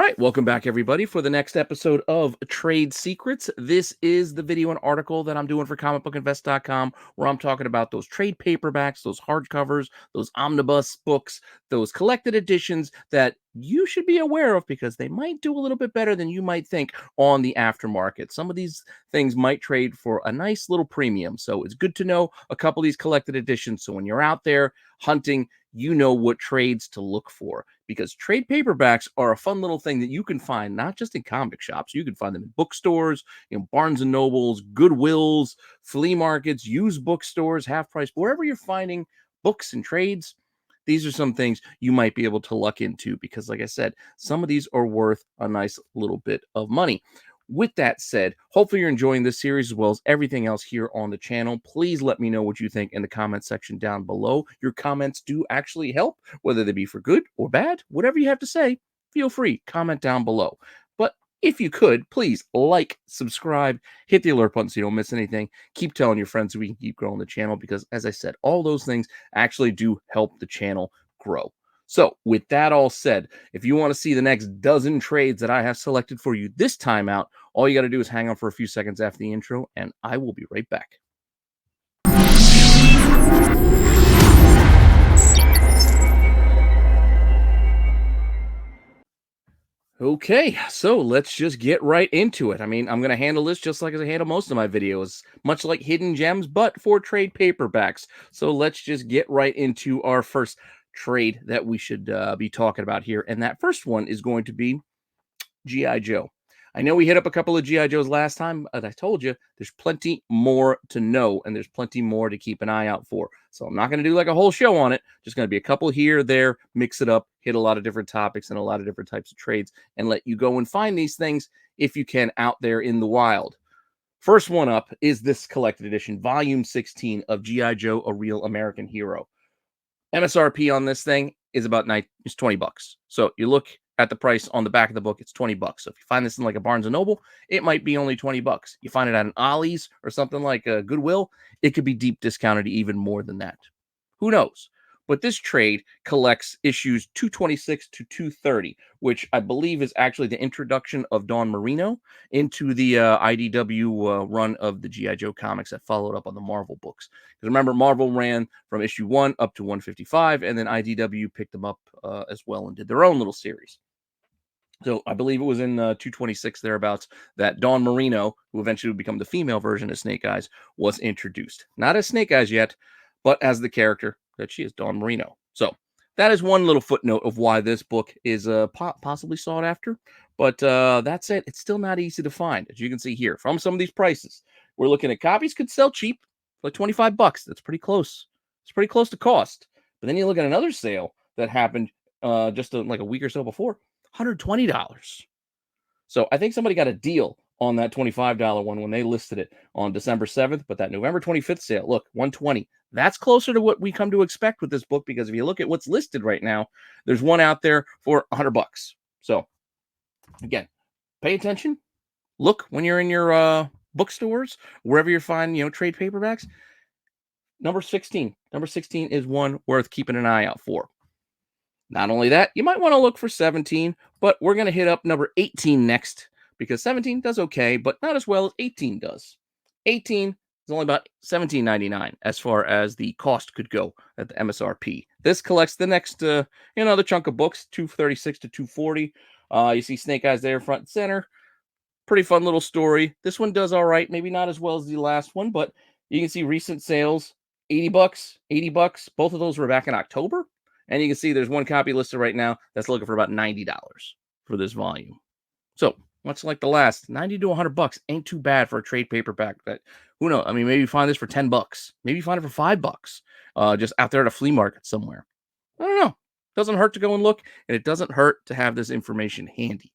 right, welcome back, everybody, for the next episode of Trade Secrets. This is the video and article that I'm doing for comicbookinvest.com, where I'm talking about those trade paperbacks, those hardcovers, those omnibus books, those collected editions that you should be aware of because they might do a little bit better than you might think on the aftermarket. Some of these things might trade for a nice little premium, so it's good to know a couple of these collected editions. So when you're out there hunting, you know what trades to look for, because trade paperbacks are a fun little thing that you can find not just in comic shops. You can find them in bookstores, Barnes and Nobles, Goodwills, flea markets, used bookstores, half price, wherever you're finding books and trades. These are some things you might be able to luck into because, like I said, some of these are worth a nice little bit of money. With that said, hopefully you're enjoying this series as well as everything else here on the channel. Please let me know what you think in the comment section down below. Your comments do actually help, whether they be for good or bad. Whatever you have to say, feel free, comment down below. But if you could, please like, subscribe, hit the alert button so you don't miss anything. Keep telling your friends so we can keep growing the channel because, as I said, all those things actually do help the channel grow. So with that all said, if you want to see the next dozen trades that I have selected for you this time out, all you got to do is hang on for a few seconds after the intro, and I will be right back. Okay, so let's just get right into it. I mean, I'm going to handle this just like as I handle most of my videos, much like hidden gems, but for trade paperbacks. So let's just get right into our first trade that we should be talking about here. And that first one is going to be G.I. Joe. I know we hit up a couple of G.I. Joes last time, but I told you there's plenty more to know and there's plenty more to keep an eye out for. So I'm not going to do like a whole show on it. Just going to be a couple here, there, mix it up, hit a lot of different topics and a lot of different types of trades, and let you go and find these things if you can out there in the wild. First one up is this collected edition, volume 16 of G.I. Joe, A Real American Hero. MSRP on this thing is about it's 20 bucks. So you look at the price on the back of the book, it's 20 bucks. So if you find this in like a Barnes and Noble, it might be only 20 bucks. You find it at an Ollie's or something like a Goodwill, it could be deep discounted even more than that. Who knows? But this trade collects issues 226 to 230, which I believe is actually the introduction of Don Marino into the IDW run of the G.I. Joe comics that followed up on the Marvel books. Because remember, Marvel ran from issue 1 up to 155, and then IDW picked them up as well and did their own little series. So I believe it was in 226 thereabouts that Dawn Marino, who eventually would become the female version of Snake Eyes, was introduced. Not as Snake Eyes yet, but as the character that she is, Dawn Marino. So that is one little footnote of why this book is possibly sought after. But that's it. It's still not easy to find, as you can see here. From some of these prices, we're looking at copies could sell cheap, like 25 bucks. That's pretty close. It's pretty close to cost. But then you look at another sale that happened just like a week or so before, $120. So I think somebody got a deal on that $25 one when they listed it on December 7th, but that November 25th sale, look, $120. That's closer to what we come to expect with this book, because if you look at what's listed right now, there's one out there for $100. So again, pay attention. Look when you're in your bookstores, wherever you find, trade paperbacks. Number 16 is one worth keeping an eye out for. Not only that, you might want to look for 17, but we're going to hit up number 18 next, because 17 does okay, but not as well as 18 does. 18 is only about $17.99 as far as the cost could go at the MSRP. This collects the next, the chunk of books, 236 to 240. You see Snake Eyes there front and center. Pretty fun little story. This one does all right. Maybe not as well as the last one, but you can see recent sales, 80 bucks, 80 bucks. Both of those were back in October. And you can see there's one copy listed right now that's looking for about $90 for this volume. So much like the last, 90 to 100 bucks ain't too bad for a trade paperback. That, who knows? I mean, maybe you find this for 10 bucks. Maybe you find it for $5, just out there at a flea market somewhere. I don't know. Doesn't hurt to go and look, and it doesn't hurt to have this information handy.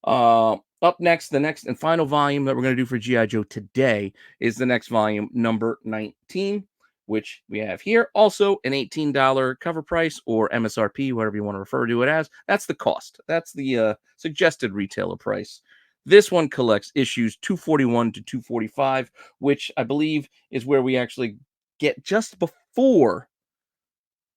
Up next, the next and final volume that we're going to do for G.I. Joe today is the next volume, number 19. Which we have here. Also an $18 cover price, or MSRP, whatever you want to refer to it as. That's the cost. That's the suggested retailer price. This one collects issues 241 to 245, which I believe is where we actually get just before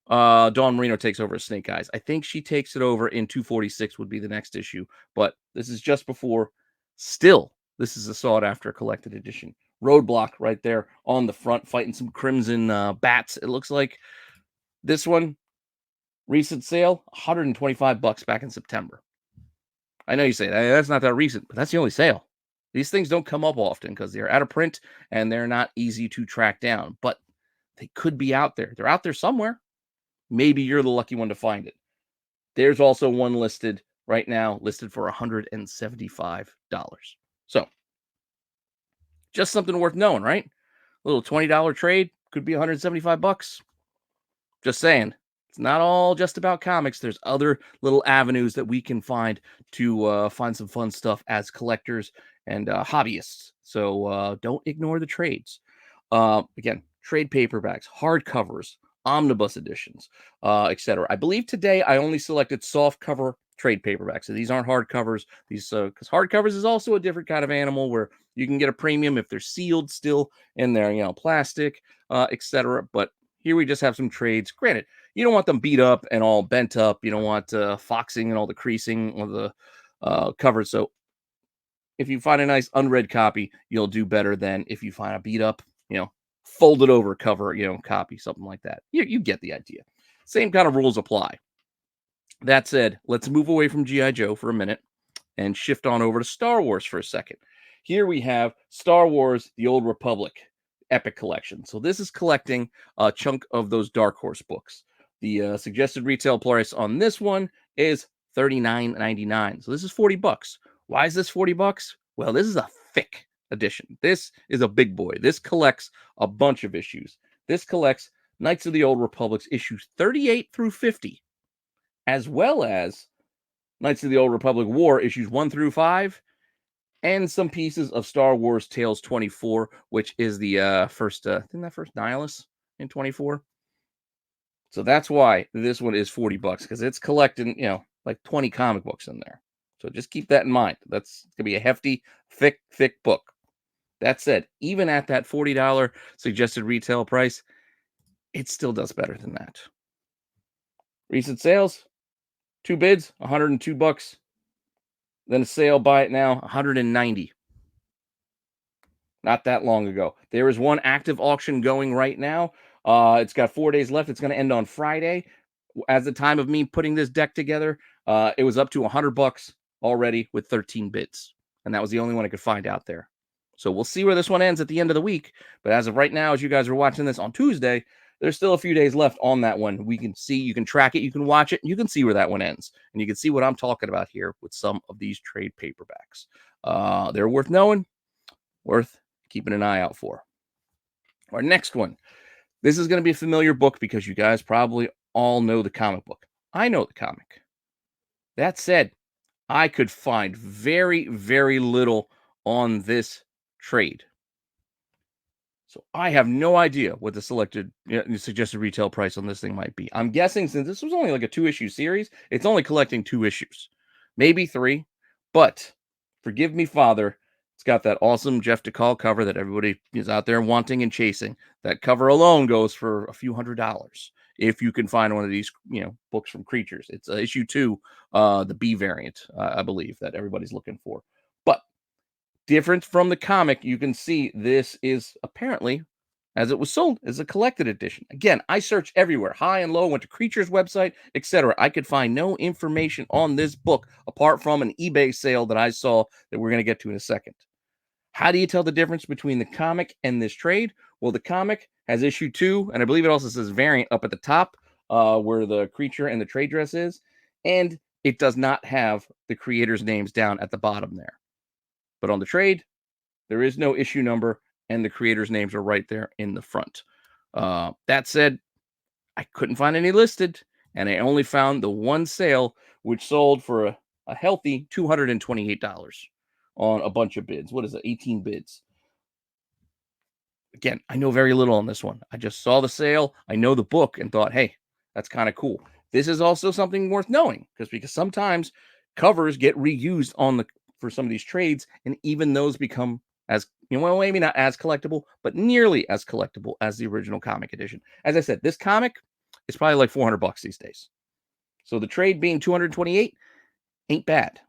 Dawn Marino takes over as Snake Eyes. I think she takes it over in 246 would be the next issue, but this is just before. Still, this is a sought after collected edition. Roadblock right there on the front, fighting some crimson bats. It looks like this one, recent sale, $125 back in September. I know you say that's not that recent, but that's the only sale. These things don't come up often because they're out of print and they're not easy to track down, but they could be out there. They're out there somewhere. Maybe you're the lucky one to find it. There's also one listed right now, listed for $175. So, just something worth knowing, right? A little $20 trade could be $175. Just saying. It's not all just about comics. There's other little avenues that we can find to find some fun stuff as collectors and hobbyists. So don't ignore the trades. Again, trade paperbacks, hardcovers, omnibus editions, etc. I believe today I only selected soft cover trade paperbacks. So these aren't hardcovers. These because hardcovers is also a different kind of animal where you can get a premium if they're sealed still in their plastic, etc. But here we just have some trades. Granted, you don't want them beat up and all bent up. You don't want foxing and all the creasing of the covers. So if you find a nice unread copy, you'll do better than if you find a beat up, folded over cover, copy, something like that. You get the idea. Same kind of rules apply. That said, let's move away from G.I. Joe for a minute and shift on over to Star Wars for a second. Here we have Star Wars, The Old Republic, Epic Collection. So this is collecting a chunk of those Dark Horse books. The suggested retail price on this one is $39.99. So this is $40. Why is this $40? Well, this is a thick edition. This is a big boy. This collects a bunch of issues. This collects Knights of the Old Republic's issues 38 through 50, as well as Knights of the Old Republic War issues 1 through 5, and some pieces of Star Wars Tales 24, which is the first, isn't that first Nihilus in 24? So that's why this one is $40 because it's collecting, like 20 comic books in there. So just keep that in mind. That's going to be a hefty, thick book. That said, even at that $40 suggested retail price, it still does better than that. Recent sales, 2 bids, $102. Then a sale, buy it now, $190. Not that long ago. There is one active auction going right now. It's got 4 days left. It's going to end on Friday. As the time of me putting this deck together, it was up to $100 already with 13 bids. And that was the only one I could find out there. So we'll see where this one ends at the end of the week. But as of right now, as you guys are watching this on Tuesday, there's still a few days left on that one. We can see, you can track it, you can watch it, and you can see where that one ends. And you can see what I'm talking about here with some of these trade paperbacks. They're worth knowing, worth keeping an eye out for. Our next one. This is going to be a familiar book because you guys probably all know the comic book. I know the comic. That said, I could find very, very little on this trade. So I have no idea what the suggested retail price on this thing might be. I'm guessing since this was only like a 2-issue series, it's only collecting 2 issues, maybe 3. But forgive me, Father, it's got that awesome Jeff DeCall cover that everybody is out there wanting and chasing. That cover alone goes for a few $100s if you can find one of these, books from Creatures. It's issue 2, the B variant, I believe, that everybody's looking for. But different from the comic, you can see this is apparently, as it was sold, as a collected edition. Again, I searched everywhere, high and low, went to Creatures website, etc. I could find no information on this book apart from an eBay sale that I saw that we're going to get to in a second. How do you tell the difference between the comic and this trade? Well, the comic has issue 2, and I believe it also says variant up at the top where the creature and the trade dress is, and it does not have the creators' names down at the bottom there. But on the trade, there is no issue number, and the creators' names are right there in the front. That said, I couldn't find any listed, and I only found the one sale, which sold for a healthy $228 on a bunch of bids. What is it? 18 bids. Again, I know very little on this one. I just saw the sale. I know the book and thought, hey, that's kind of cool. This is also something worth knowing because sometimes covers get reused for some of these trades, and even those become as, maybe not as collectible, but nearly as collectible as the original comic edition. As I said, this comic, it's probably like $400 these days. So the trade being $228 ain't bad.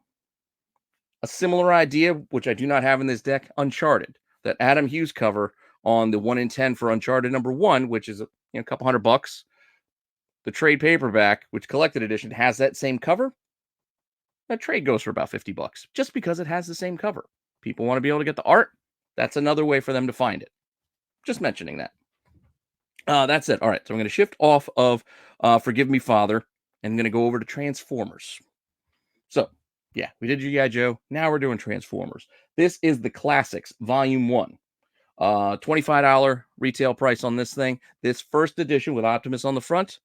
A similar idea, which I do not have in this deck, Uncharted, that Adam Hughes cover on the 1 in 10 for Uncharted #1, which is a couple $100. The trade paperback, which collected edition, has that same cover. That trade goes for about $50 just because it has the same cover. People want to be able to get the art. That's another way for them to find it. Just mentioning that. That's it. All right. So I'm going to shift off of Forgive Me, Father, and I'm going to go over to Transformers. So, yeah, we did G.I. Joe. Now we're doing Transformers. This is the Classics, Volume 1. $25 retail price on this thing. This first edition with Optimus on the front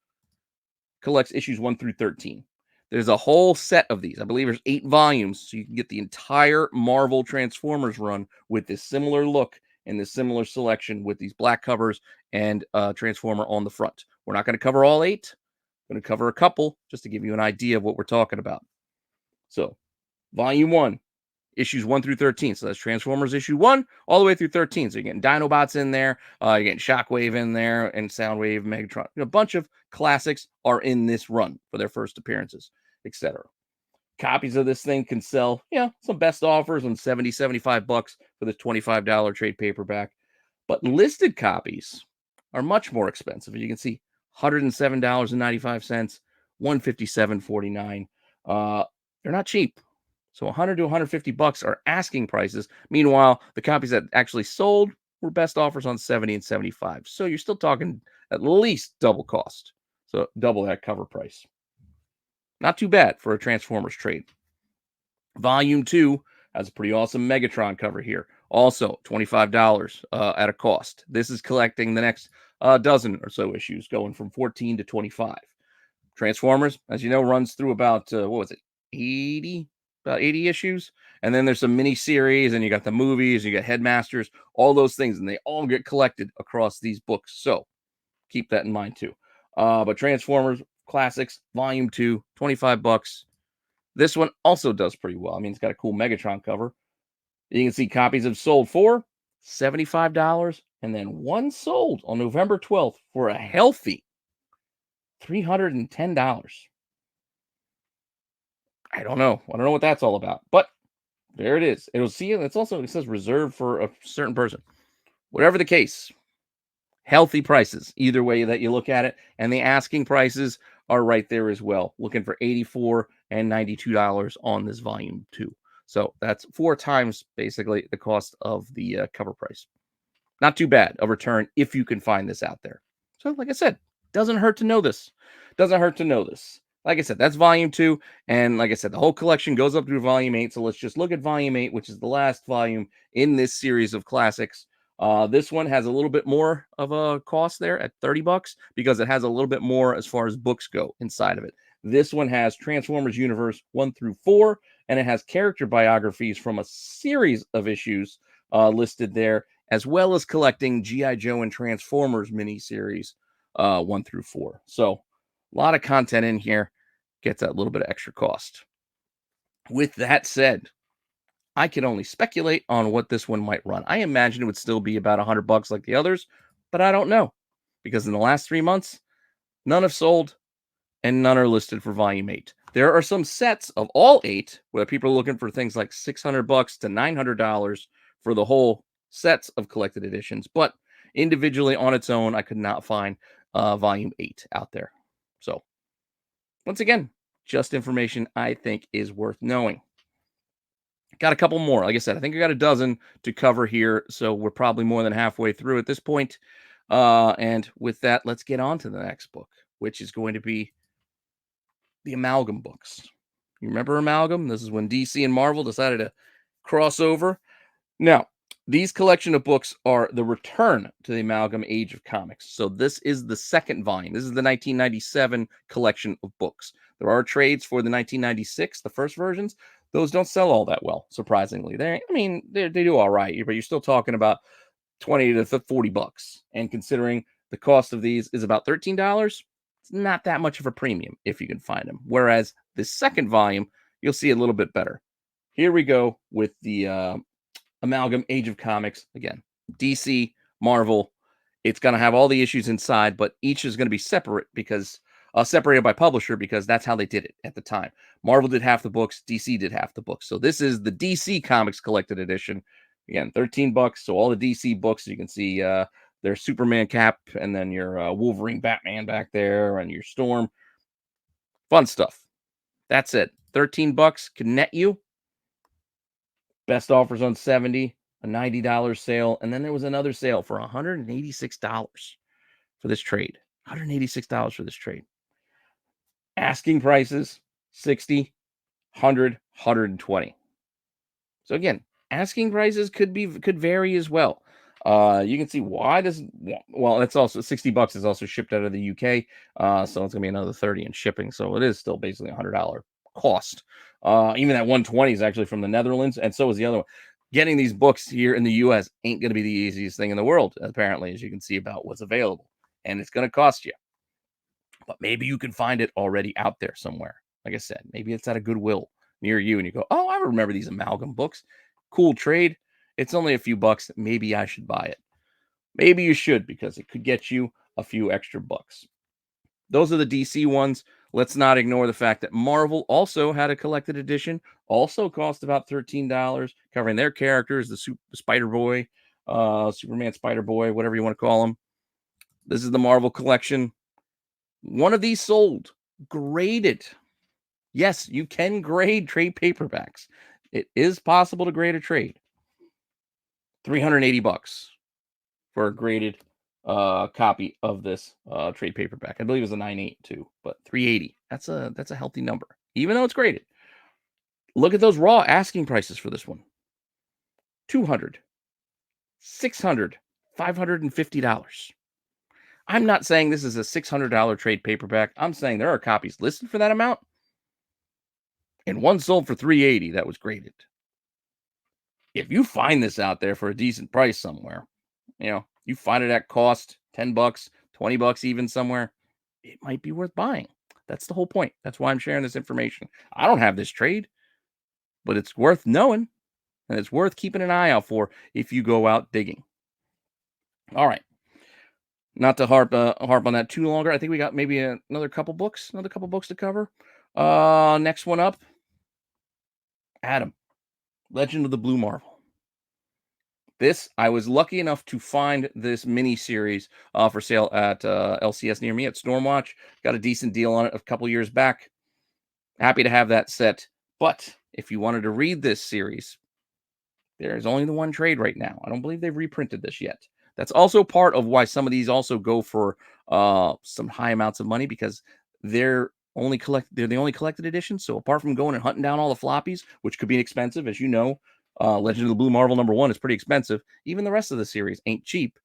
collects issues 1 through 13. There's a whole set of these. I believe there's 8 volumes, so you can get the entire Marvel Transformers run with this similar look and this similar selection with these black covers and Transformer on the front. We're not going to cover all 8. I'm going to cover a couple just to give you an idea of what we're talking about. So, Volume 1, issues 1 through 13. So that's Transformers issue 1 all the way through 13. So you're getting Dinobots in there, you're getting Shockwave in there, and Soundwave, Megatron. A bunch of classics are in this run for their first appearances, etc. Copies of this thing can sell, some best offers on $70, $75 for the $25 trade paperback. But listed copies are much more expensive. As you can see, $107.95, $157.49. They're not cheap. So $100 to $150 are asking prices. Meanwhile, the copies that actually sold were best offers on $70 and $75. So you're still talking at least double cost. So double that cover price. Not too bad for a Transformers trade. Volume 2 has a pretty awesome Megatron cover here. Also $25 at a cost. This is collecting the next dozen or so issues, going from 14 to 25. Transformers, as you know, runs through about, 80? About 80 issues. And then there's some mini series, and you got the movies, you got Headmasters, all those things, and they all get collected across these books. So keep that in mind too. But Transformers Classics, Volume 2, $25. This one also does pretty well. I mean, it's got a cool Megatron cover. You can see copies have sold for $75, and then one sold on November 12th for a healthy $310. I don't know what that's all about, but there it is. It'll see it. It's also, it says reserved for a certain person. Whatever the case, healthy prices, either way that you look at it. And the asking prices are right there as well. Looking for $84 and $92 on this volume 2. So that's 4 times basically the cost of the cover price. Not too bad a return if you can find this out there. So like I said, doesn't hurt to know this. Doesn't hurt to know this. Like I said, that's volume 2. And like I said, the whole collection goes up through volume 8. So let's just look at volume 8, which is the last volume in this series of classics. This one has a little bit more of a cost there at $30 because it has a little bit more as far as books go inside of it. This one has Transformers Universe 1 through 4, and it has character biographies from a series of issues listed there, as well as collecting G.I. Joe and Transformers miniseries 1 through 4. So a lot of content in here, gets that little bit of extra cost. With that said, I can only speculate on what this one might run. I imagine it would still be about $100 like the others, but I don't know because in the last 3 months, none have sold and none are listed for volume 8. There are some sets of all 8 where people are looking for things like $600 to $900 for the whole sets of collected editions, but individually on its own, I could not find volume 8 out there. So once again, just information I think is worth knowing. Got a couple more. Like I said, I think I got a dozen to cover here, so we're probably more than halfway through at this point. And with that, let's get on to the next book, which is going to be the Amalgam books. You remember Amalgam? This is when DC and Marvel decided to cross over. Now, these collection of books are the return to the Amalgam Age of Comics. So this is the second volume. This is the 1997 collection of books. There are trades for the 1996, the first versions. Those don't sell all that well, surprisingly. They do all right, but you're still talking about $20 to $40. And considering the cost of these is about $13, it's not that much of a premium if you can find them. Whereas the second volume, you'll see a little bit better. Here we go with the Amalgam Age of Comics. Again, DC, Marvel, It's going to have all the issues inside, but each is going to be separate because separated by publisher because that's how they did it at the time. Marvel did half the books, DC did half the books. So this is the DC Comics collected edition. Again, $13. So all the DC books, you can see their Superman cap and then your Wolverine Batman back there and your Storm. Fun stuff. That's it. $13 can net you. Best offers on 70, a $90 sale, and then there was another sale for $186 for this trade. $186 for this trade. Asking prices 60, 100, 120. So again, asking prices could vary as well. You can see why this. Well, it's also $60 is also shipped out of the UK, so it's gonna be another 30 in shipping. So it is still basically $100 cost. Even that 120 is actually from the Netherlands, and so is the other one. Getting these books here in the US ain't gonna be the easiest thing in the world, apparently, as you can see about what's available, and it's gonna cost you. But maybe you can find it already out there somewhere. Like I said, maybe it's at a Goodwill near you, and you go, "Oh, I remember these Amalgam books. Cool trade. It's only a few bucks. Maybe I should buy it." Maybe you should because it could get you a few extra bucks. Those are the DC ones. Let's not ignore the fact that Marvel also had a collected edition, also cost about $13, covering their characters, the Spider Boy, Superman Spider Boy, whatever you want to call them. This is the Marvel collection. One of these sold, graded. Yes, you can grade trade paperbacks. It is possible to grade a trade. $380 for a graded copy of this trade paperback. I believe it was a 9.8 too, but $380. That's a healthy number, even though it's graded. Look at those raw asking prices for this one. $200, $600, $550. I'm not saying this is a $600 trade paperback. I'm saying there are copies listed for that amount, and one sold for $380 that was graded. If you find this out there for a decent price somewhere, you find it at cost, $10, $20 even somewhere, it might be worth buying. That's the whole point. That's why I'm sharing this information. I don't have this trade, but it's worth knowing, and it's worth keeping an eye out for if you go out digging. All right. Not to harp on that too longer. I think we got maybe another couple books to cover. Next one up, Adam, Legend of the Blue Marvel. This, I was lucky enough to find this mini series for sale at LCS near me at Stormwatch. Got a decent deal on it a couple years back. Happy to have that set. But if you wanted to read this series, there's only the one trade right now. I don't believe they've reprinted this yet. That's also part of why some of these also go for some high amounts of money, because they're the only collected edition. So apart from going and hunting down all the floppies, which could be expensive, as you know, Legend of the Blue Marvel #1 is pretty expensive. Even the rest of the series ain't cheap.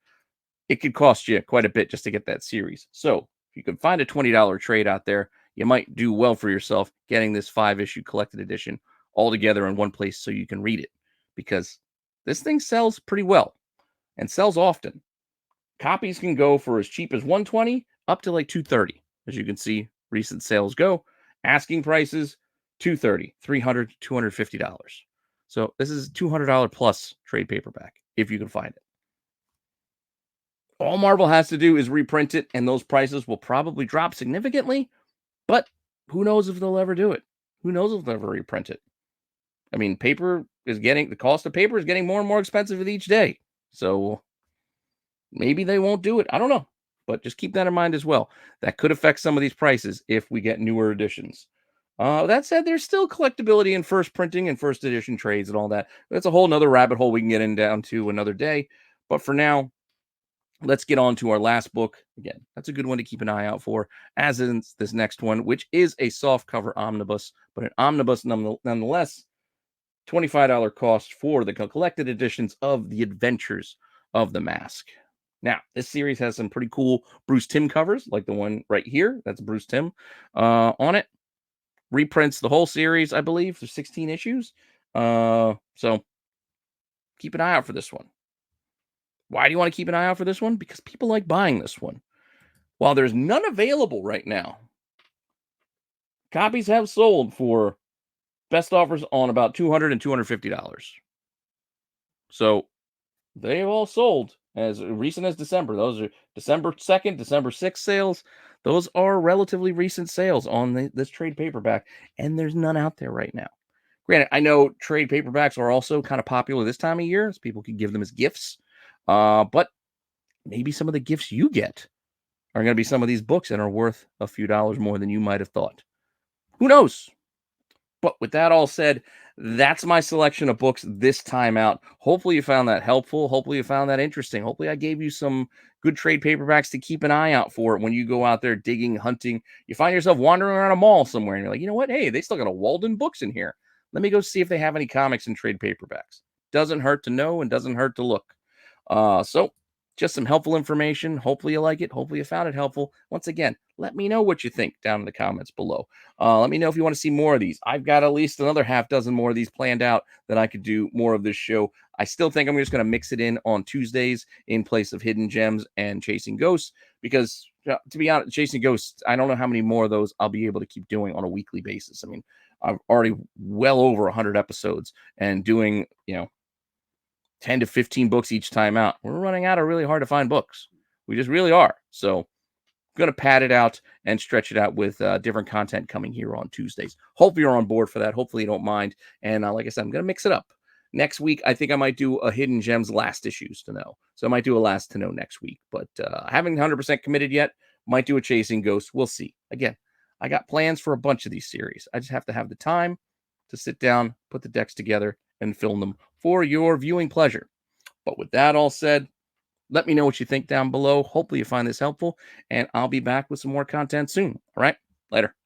It could cost you quite a bit just to get that series. So if you can find a $20 trade out there, you might do well for yourself getting this 5-issue collected edition all together in one place so you can read it, because this thing sells pretty well and sells often. Copies can go for as cheap as $120 up to like $230. As you can see, recent sales go. Asking prices, $230, $300, $250. So this is $200 plus trade paperback if you can find it. All Marvel has to do is reprint it, and those prices will probably drop significantly, but who knows if they'll ever do it? Who knows if they'll ever reprint it? I mean, the cost of paper is getting more and more expensive with each day. So maybe they won't do it. I don't know. But just keep that in mind as well. That could affect some of these prices if we get newer editions. That said, there's still collectability in first printing and first edition trades and all that. That's a whole nother rabbit hole we can get down to another day. But for now, let's get on to our last book. Again, that's a good one to keep an eye out for, as is this next one, which is a softcover omnibus, but an omnibus nonetheless. $25 cost for the collected editions of The Adventures of the Mask. Now, this series has some pretty cool Bruce Timm covers, like the one right here. That's Bruce Timm on it. Reprints the whole series, I believe. There's 16 issues. So keep an eye out for this one. Why do you want to keep an eye out for this one? Because people like buying this one. While there's none available right now, copies have sold for best offers on about $200 and $250. So they have all sold, as recent as December. Those are December 2nd, December 6th sales. Those are relatively recent sales on this trade paperback, and there's none out there right now. Granted, I know trade paperbacks are also kind of popular this time of year, as people can give them as gifts. But maybe some of the gifts you get are going to be some of these books and are worth a few dollars more than you might have thought. Who knows? But with that all said, that's my selection of books this time out. Hopefully you found that helpful. Hopefully you found that interesting. Hopefully I gave you some good trade paperbacks to keep an eye out for when you go out there digging, hunting. You find yourself wandering around a mall somewhere and you're like, you know what? Hey, they still got a Walden Books in here. Let me go see if they have any comics and trade paperbacks. Doesn't hurt to know and doesn't hurt to look. So just some helpful information. Hopefully you like it. Hopefully you found it helpful. Once again, let me know what you think down in the comments below. Let me know if you want to see more of these. I've got at least another half dozen more of these planned out that I could do more of this show. I still think I'm just going to mix it in on Tuesdays in place of Hidden Gems and Chasing Ghosts because, to be honest, Chasing Ghosts, I don't know how many more of those I'll be able to keep doing on a weekly basis. I mean, I've already well over 100 episodes and doing, 10 to 15 books each time out. We're running out of really hard to find books. We just really are. So I'm going to pad it out and stretch it out with different content coming here on Tuesdays. Hopefully you're on board for that. Hopefully you don't mind. And like I said, I'm going to mix it up. Next week, I think I might do a Hidden Gems last issues to know. So I might do a last to know next week. But I haven't 100% committed yet. Might do a Chasing Ghosts. We'll see. Again, I got plans for a bunch of these series. I just have to have the time to sit down, put the decks together, and film them for your viewing pleasure. But with that all said, let me know what you think down below. Hopefully you find this helpful, and I'll be back with some more content soon. All right, later.